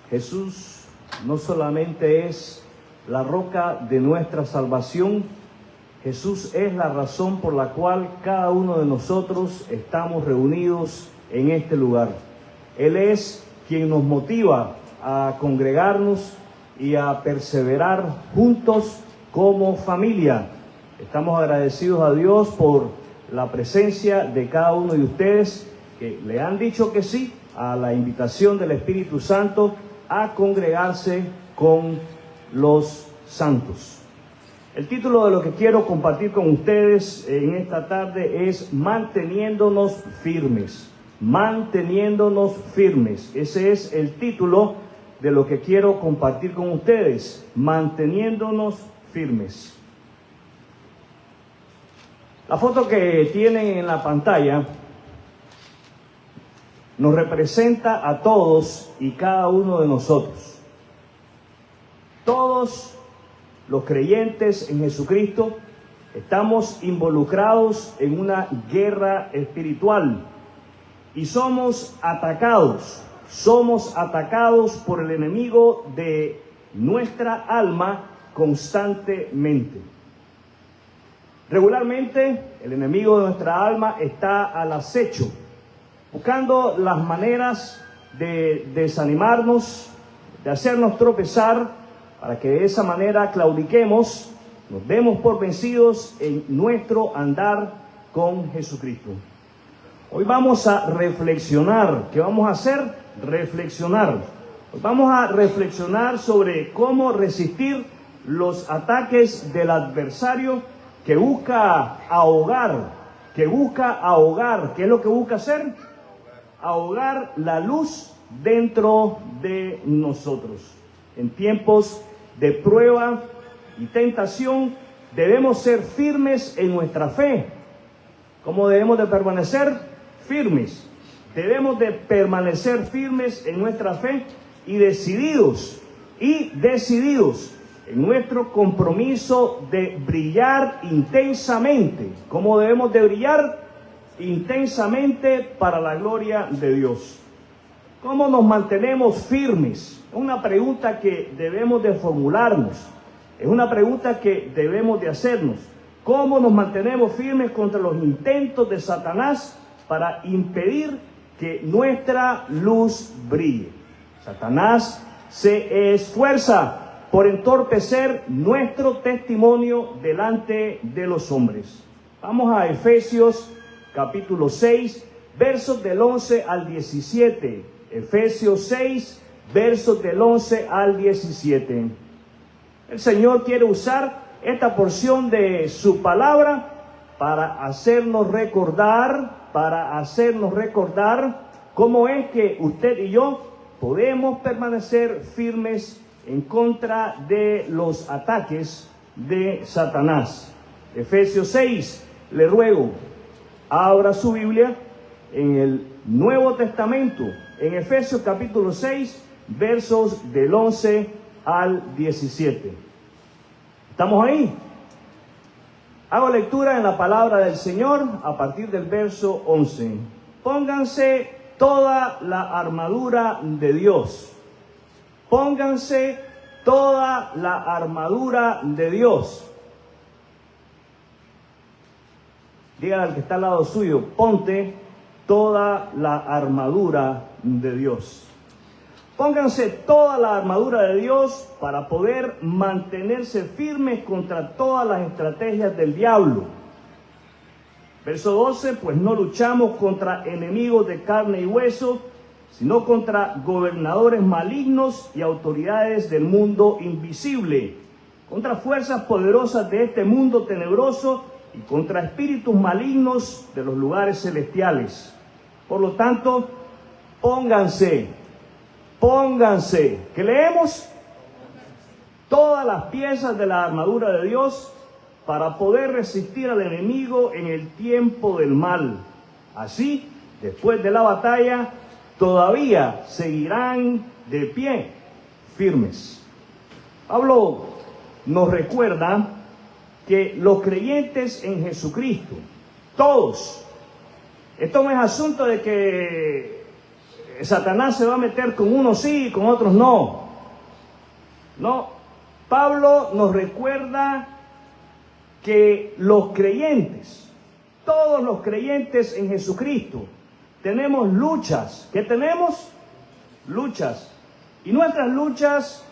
Jesús no solamente es la roca de nuestra salvación, Jesús es la razón por la cual cada uno de nosotros estamos reunidos en este lugar. Él es quien nos motiva a congregarnos y a perseverar juntos como familia. Estamos agradecidos a Dios por la presencia de cada uno de ustedes que le han dicho que sí a la invitación del Espíritu Santo a congregarse con los santos. El título de lo que quiero compartir con ustedes en esta tarde es Manteniéndonos firmes. Manteniéndonos firmes. Ese es el título de lo que quiero compartir con ustedes. Manteniéndonos firmes. La foto que tienen en la pantalla nos representa a todos y cada uno de nosotros. Todos los creyentes en Jesucristo estamos involucrados en una guerra espiritual y somos atacados por el enemigo de nuestra alma constantemente. Regularmente el enemigo de nuestra alma está al acecho, buscando las maneras de desanimarnos, de hacernos tropezar, para que de esa manera claudiquemos, nos demos por vencidos en nuestro andar con Jesucristo. Hoy vamos a reflexionar. ¿Qué vamos a hacer? Reflexionar. Hoy vamos a reflexionar sobre cómo resistir los ataques del adversario que busca ahogar. ¿Qué es lo que busca hacer? Ahogar la luz dentro de nosotros. En tiempos de prueba y tentación debemos ser firmes en nuestra fe. ¿Cómo debemos de permanecer? Firmes. Debemos de permanecer firmes en nuestra fe y decididos en nuestro compromiso de brillar intensamente. ¿Cómo debemos de brillar? Intensamente para la gloria de Dios. ¿Cómo nos mantenemos firmes? Es una pregunta que debemos de formularnos. Es una pregunta que debemos de hacernos. ¿Cómo nos mantenemos firmes contra los intentos de Satanás para impedir que nuestra luz brille? Satanás se esfuerza por entorpecer nuestro testimonio delante de los hombres. Vamos a Efesios capítulo 6, versos del 11 al 17. Efesios 6, versos del 11 al 17. El Señor quiere usar esta porción de su palabra para hacernos recordar cómo es que usted y yo podemos permanecer firmes en contra de los ataques de Satanás. Efesios 6, le ruego, abra su Biblia en el Nuevo Testamento, en Efesios capítulo 6, versos del 11 al 17. ¿Estamos ahí? Hago lectura en la palabra del Señor a partir del verso 11. Pónganse toda la armadura de Dios. Pónganse toda la armadura de Dios. Dígale al que está al lado suyo, ponte toda la armadura de Dios. Pónganse toda la armadura de Dios para poder mantenerse firmes contra todas las estrategias del diablo. Verso 12, pues no luchamos contra enemigos de carne y hueso, sino contra gobernadores malignos y autoridades del mundo invisible, contra fuerzas poderosas de este mundo tenebroso y contra espíritus malignos de los lugares celestiales. Por lo tanto, pónganse, ¿qué leemos? Todas las piezas de la armadura de Dios para poder resistir al enemigo en el tiempo del mal. Así, después de la batalla, todavía seguirán de pie, firmes. Pablo nos recuerda que los creyentes en Jesucristo, todos, esto no es asunto de que Satanás se va a meter con unos sí y con otros no. No, Pablo nos recuerda que los creyentes, todos los creyentes en Jesucristo, tenemos luchas. ¿Qué tenemos? Luchas. Y nuestras luchas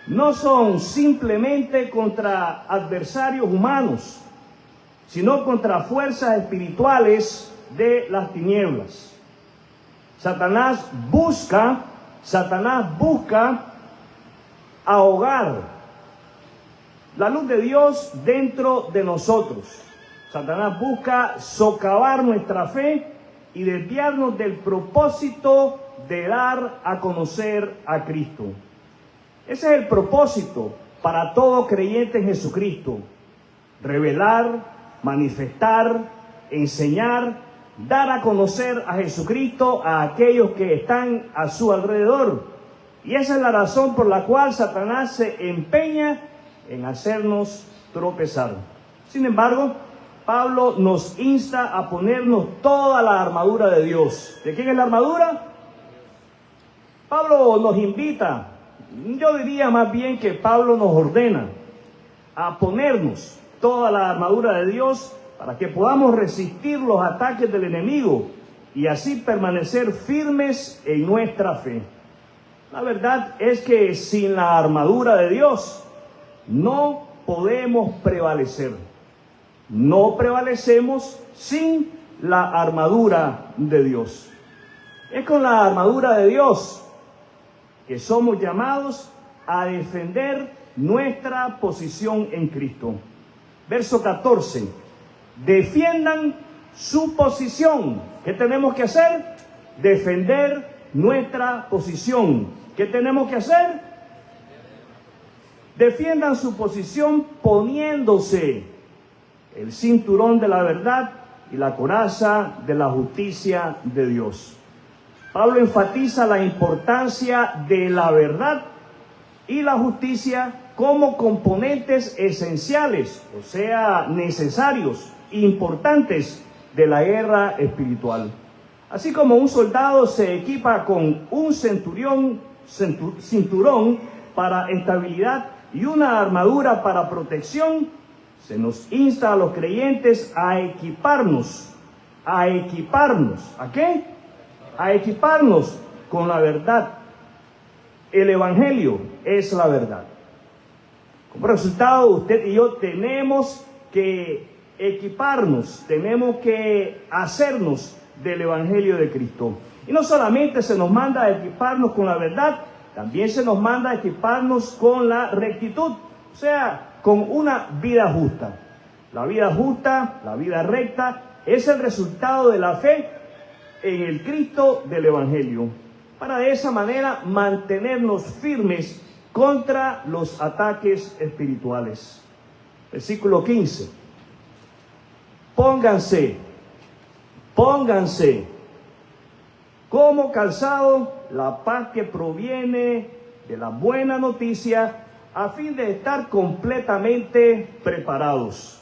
no son simplemente contra adversarios humanos, sino contra fuerzas espirituales de las tinieblas. Satanás busca ahogar la luz de Dios dentro de nosotros. Satanás busca socavar nuestra fe y desviarnos del propósito de dar a conocer a Cristo. Ese es el propósito para todo creyente en Jesucristo: revelar, manifestar, enseñar, dar a conocer a Jesucristo a aquellos que están a su alrededor. Y esa es la razón por la cual Satanás se empeña en hacernos tropezar. Sin embargo, Pablo nos insta a ponernos toda la armadura de Dios. ¿De quién es la armadura? Pablo nos invita, yo diría más bien que Pablo nos ordena a ponernos toda la armadura de Dios para que podamos resistir los ataques del enemigo y así permanecer firmes en nuestra fe. La verdad es que sin la armadura de Dios no podemos prevalecer. No prevalecemos sin la armadura de Dios. Es con la armadura de Dios que somos llamados a defender nuestra posición en Cristo. Verso 14. Defiendan su posición. ¿Qué tenemos que hacer? Defender nuestra posición. ¿Qué tenemos que hacer? Defiendan su posición poniéndose el cinturón de la verdad y la coraza de la justicia de Dios. Pablo enfatiza la importancia de la verdad y la justicia como componentes esenciales, o sea, necesarios, importantes de la guerra espiritual. Así como un soldado se equipa con un cinturón para estabilidad y una armadura para protección, se nos insta a los creyentes a equiparnos. ¿A qué? A equiparnos con la verdad. El Evangelio es la verdad. Como resultado, usted y yo tenemos que equiparnos, tenemos que hacernos del Evangelio de Cristo. Y no solamente se nos manda a equiparnos con la verdad, también se nos manda a equiparnos con la rectitud, o sea, con una vida justa. La vida justa, la vida recta, es el resultado de la fe en el Cristo del Evangelio, para de esa manera mantenernos firmes contra los ataques espirituales. Versículo 15. Pónganse como calzado la paz que proviene de la buena noticia, a fin de estar completamente preparados.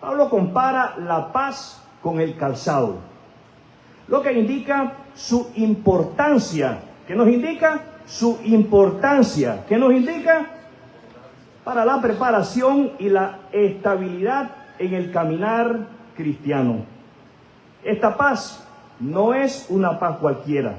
Pablo compara la paz con el calzado, lo que indica su importancia. ¿Qué nos indica? Su importancia. ¿Qué nos indica? Para la preparación y la estabilidad en el caminar cristiano. Esta paz no es una paz cualquiera,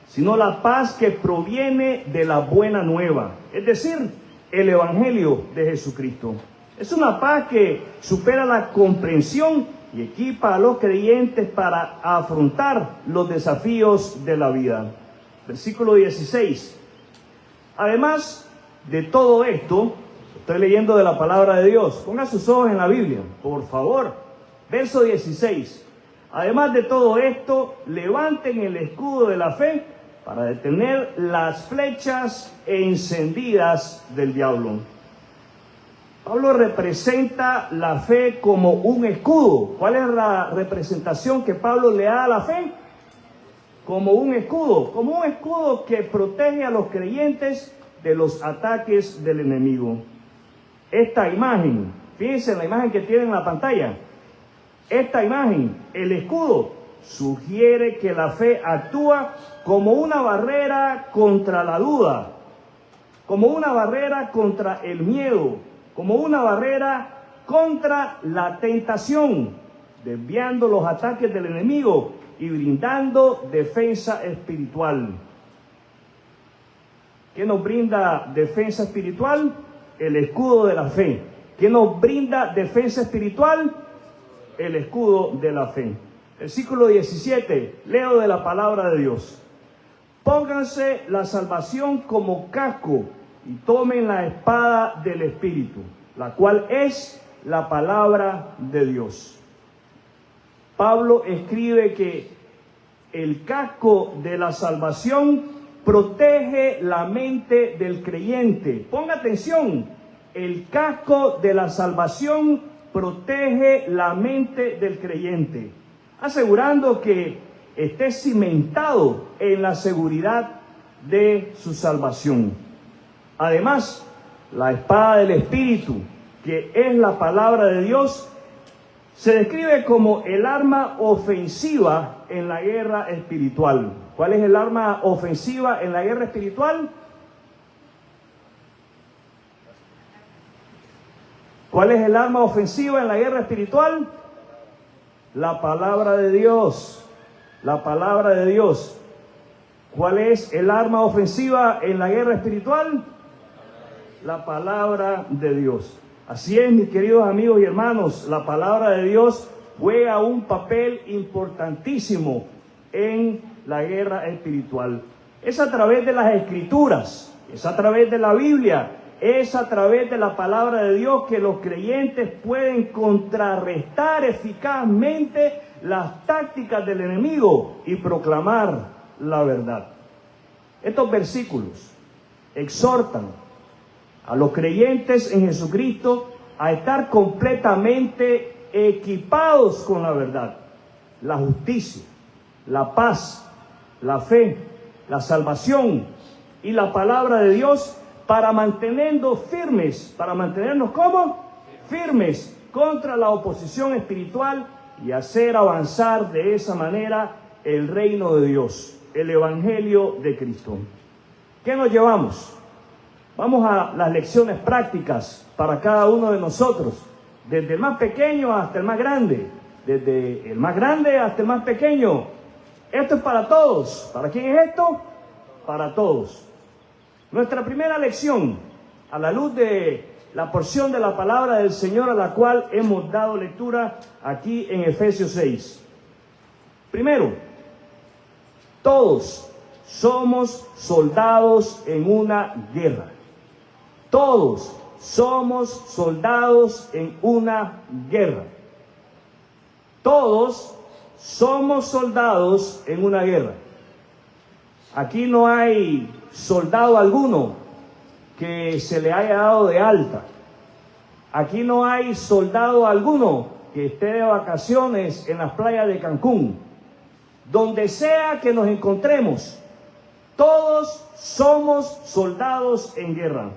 sino la paz que proviene de la buena nueva, es decir, el Evangelio de Jesucristo. Es una paz que supera la comprensión y equipa a los creyentes para afrontar los desafíos de la vida. Versículo 16. Además de todo esto, estoy leyendo de la palabra de Dios. Ponga sus ojos en la Biblia, por favor. Verso 16. Además de todo esto, levanten el escudo de la fe para detener las flechas encendidas del diablo. Pablo representa la fe como un escudo. ¿Cuál es la representación que Pablo le da a la fe? Como un escudo que protege a los creyentes de los ataques del enemigo. Esta imagen, fíjense en la imagen que tiene en la pantalla. Esta imagen, el escudo, sugiere que la fe actúa como una barrera contra la duda, como una barrera contra el miedo, como una barrera contra la tentación, desviando los ataques del enemigo y brindando defensa espiritual. ¿Qué nos brinda defensa espiritual? El escudo de la fe. ¿Qué nos brinda defensa espiritual? El escudo de la fe. Versículo 17, leo de la palabra de Dios. Pónganse la salvación como casco y tomen la espada del Espíritu, la cual es la palabra de Dios. Pablo escribe que el casco de la salvación protege la mente del creyente. Ponga atención, el casco de la salvación protege la mente del creyente, asegurando que esté cimentado en la seguridad de su salvación. Además, la espada del Espíritu, que es la palabra de Dios, se describe como el arma ofensiva en la guerra espiritual. ¿Cuál es el arma ofensiva en la guerra espiritual? ¿Cuál es el arma ofensiva en la guerra espiritual? La palabra de Dios. La palabra de Dios. ¿Cuál es el arma ofensiva en la guerra espiritual? La palabra de Dios. Así es, mis queridos amigos y hermanos, la palabra de Dios juega un papel importantísimo en la guerra espiritual. Es a través de las Escrituras, es a través de la Biblia, es a través de la palabra de Dios que los creyentes pueden contrarrestar eficazmente las tácticas del enemigo y proclamar la verdad. Estos versículos exhortan a los creyentes en Jesucristo a estar completamente equipados con la verdad, la justicia, la paz, la fe, la salvación y la palabra de Dios para mantenernos firmes. ¿Para mantenernos cómo? Firmes contra la oposición espiritual y hacer avanzar de esa manera el reino de Dios, el evangelio de Cristo. ¿Qué nos llevamos? Vamos a las lecciones prácticas para cada uno de nosotros, desde el más pequeño hasta el más grande, desde el más grande hasta el más pequeño. Esto es para todos. ¿Para quién es esto? Para todos. Nuestra primera lección, a la luz de la porción de la palabra del Señor a la cual hemos dado lectura aquí en Efesios 6. Primero, todos somos soldados en una guerra. Todos somos soldados en una guerra. Todos somos soldados en una guerra. Aquí no hay soldado alguno que se le haya dado de alta. Aquí no hay soldado alguno que esté de vacaciones en las playas de Cancún. Donde sea que nos encontremos, todos somos soldados en guerra.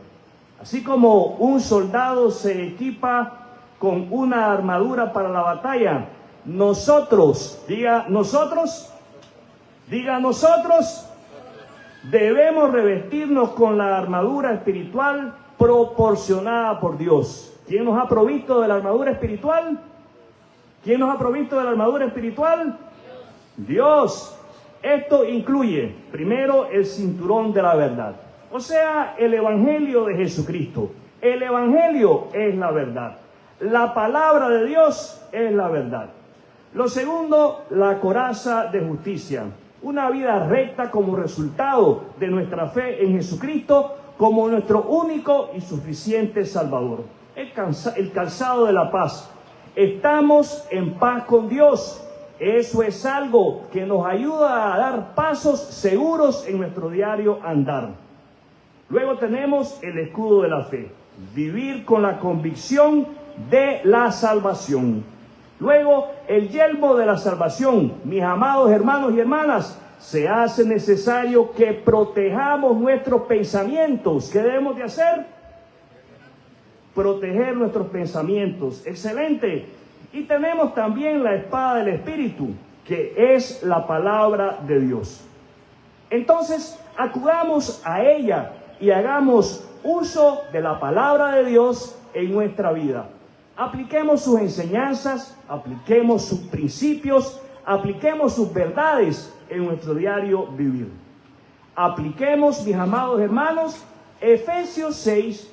Así como un soldado se equipa con una armadura para la batalla, nosotros, diga nosotros, debemos revestirnos con la armadura espiritual proporcionada por Dios. ¿Quién nos ha provisto de la armadura espiritual? ¿Quién nos ha provisto de la armadura espiritual? Dios. Esto incluye, primero, el cinturón de la verdad. O sea, el evangelio de Jesucristo. El evangelio es la verdad. La palabra de Dios es la verdad. Lo segundo, la coraza de justicia. Una vida recta como resultado de nuestra fe en Jesucristo como nuestro único y suficiente Salvador. El calzado de la paz. Estamos en paz con Dios. Eso es algo que nos ayuda a dar pasos seguros en nuestro diario andar. Luego tenemos el escudo de la fe. Vivir con la convicción de la salvación. Luego, el yelmo de la salvación. Mis amados hermanos y hermanas, se hace necesario que protejamos nuestros pensamientos. ¿Qué debemos de hacer? Proteger nuestros pensamientos. Excelente. Y tenemos también la espada del Espíritu, que es la palabra de Dios. Entonces, acudamos a ella y hagamos uso de la palabra de Dios en nuestra vida. Apliquemos sus enseñanzas, apliquemos sus principios, apliquemos sus verdades en nuestro diario vivir. Apliquemos, mis amados hermanos, Efesios 6,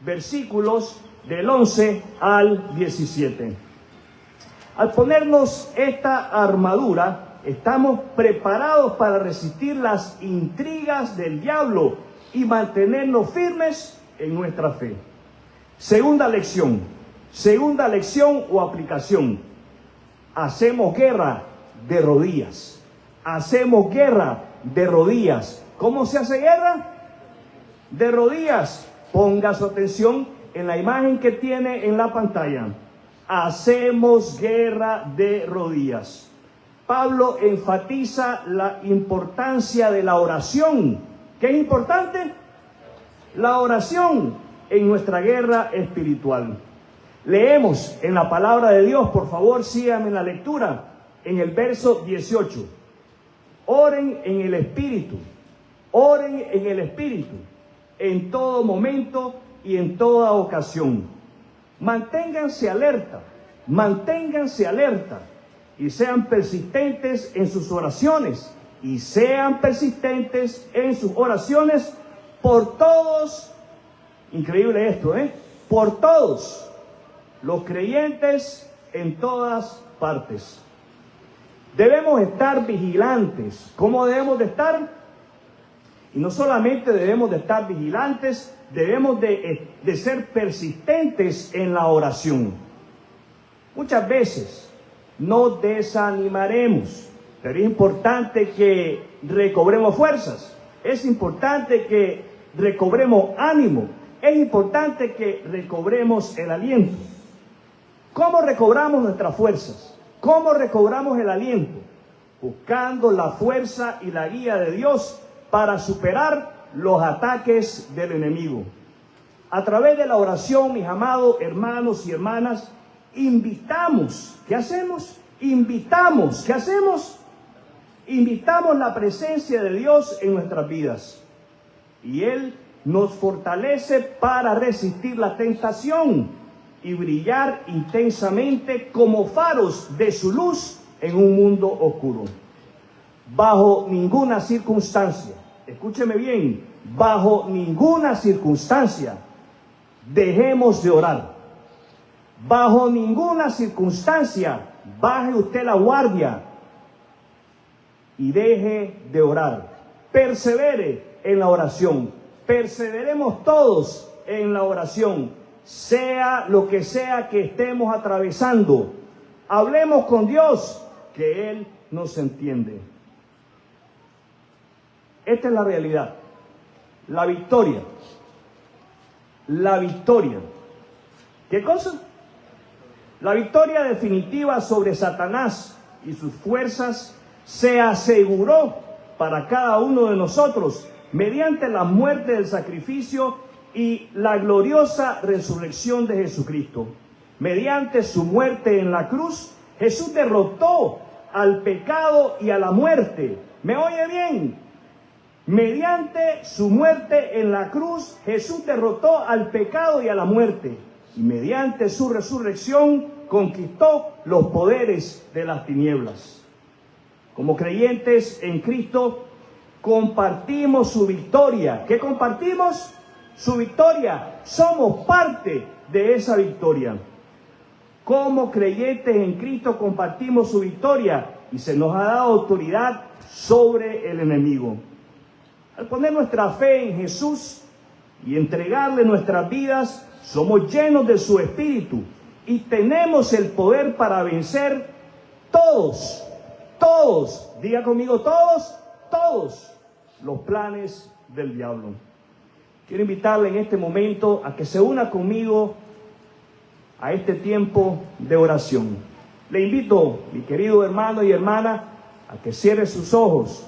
versículos del 11 al 17. Al ponernos esta armadura, estamos preparados para resistir las intrigas del diablo y mantenernos firmes en nuestra fe. Segunda lección o aplicación. Hacemos guerra de rodillas. Hacemos guerra de rodillas. ¿Cómo se hace guerra? De rodillas. Ponga su atención en la imagen que tiene en la pantalla. Hacemos guerra de rodillas. Pablo enfatiza la importancia de la oración. ¿Qué es importante? La oración en nuestra guerra espiritual. Leemos en la palabra de Dios, por favor, síganme en la lectura, en el verso 18. Oren en el Espíritu, en todo momento y en toda ocasión. Manténganse alerta y sean persistentes en sus oraciones, por todos, increíble esto, por todos los creyentes en todas partes. Debemos estar vigilantes. ¿Cómo debemos de estar? Y no solamente debemos de estar vigilantes, debemos de ser persistentes en la oración. Muchas veces no desanimaremos, pero es importante que recobremos fuerzas, es importante que recobremos ánimo, es importante que recobremos el aliento. ¿Cómo recobramos nuestras fuerzas? ¿Cómo recobramos el aliento? Buscando la fuerza y la guía de Dios para superar los ataques del enemigo. A través de la oración, mis amados hermanos y hermanas, invitamos, ¿qué hacemos? Invitamos la presencia de Dios en nuestras vidas. Y Él nos fortalece para resistir la tentación y brillar intensamente como faros de su luz en un mundo oscuro. Bajo ninguna circunstancia, escúcheme bien, bajo ninguna circunstancia dejemos de orar. Bajo ninguna circunstancia baje usted la guardia y deje de orar. Persevere en la oración. Perseveremos todos en la oración. Sea lo que sea que estemos atravesando, hablemos con Dios, que Él nos entiende. Esta es la realidad. La victoria. ¿Qué cosa? La victoria definitiva sobre Satanás y sus fuerzas se aseguró para cada uno de nosotros mediante la muerte del sacrificio y la gloriosa resurrección de Jesucristo. Mediante su muerte en la cruz, Jesús derrotó al pecado y a la muerte. ¿Me oye bien? Mediante su muerte en la cruz, Jesús derrotó al pecado y a la muerte. Y mediante su resurrección, conquistó los poderes de las tinieblas. Como creyentes en Cristo, compartimos su victoria. ¿Qué compartimos? Su victoria. Somos parte de esa victoria. Como creyentes en Cristo compartimos su victoria y se nos ha dado autoridad sobre el enemigo. Al poner nuestra fe en Jesús y entregarle nuestras vidas, somos llenos de su Espíritu y tenemos el poder para vencer todos, diga conmigo todos los planes del diablo. Quiero invitarle en este momento a que se una conmigo a este tiempo de oración. Le invito, mi querido hermano y hermana, a que cierre sus ojos